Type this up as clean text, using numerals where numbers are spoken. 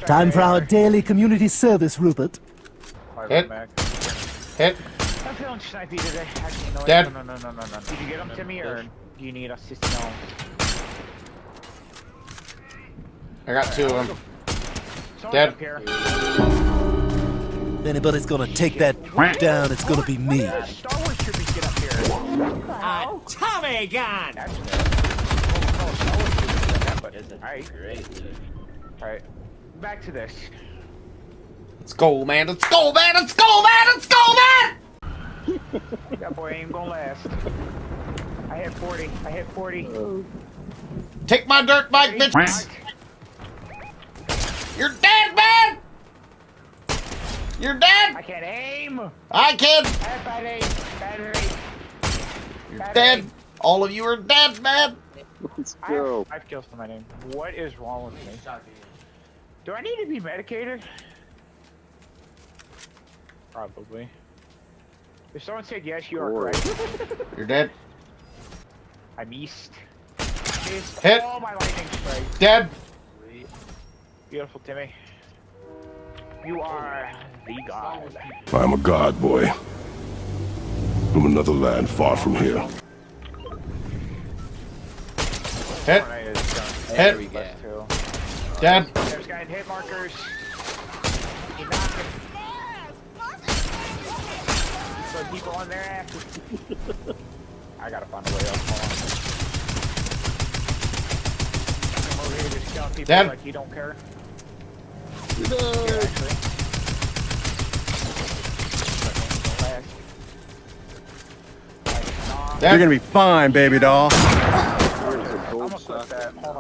Time for our daily community service, Rupert. Hit. Hit. I'm feeling snipey today. Actually, no, Dead. no. Did you get him to me, or do you need us to know? I got two of them. Someone's Dead. up here. If anybody's gonna take that down, it's gonna be me. Star Wars troopies get up here. A Tommy gun! That's good. Oh, Star Wars troopies get up, but alright. Great. Alright. Back to this. Let's go, man. Let's go, man. Let's go, man. Let's go, man. That boy ain't gonna last. I hit 40. I hit 40. Take my dirt bike, bitch. You're dead, man. You're dead. I can't aim. I can. I have bad aim. Bad aim. You're Bad dead. aim. All of you are dead, man. Let's I go. have 5 kills to my name. What is wrong with me? Do I need to be medicated? Probably. If someone said yes, you are Or- correct. You're dead. I missed. Missed Hit. all my lightning strikes. Dead. Beautiful, Timmy. You are the god. I'm a god, boy. From another land far from here. Hit. Fortnite is done. Hit. we go. Too. Dead. There's guy in hit markers. He knocked him. Put people on their asses. I gotta find a way up. Hold on. I'm over here just killing people Dead. like you don't care. No. Here, actually. Last. Like, nah. Dead. You're gonna be fine, baby doll.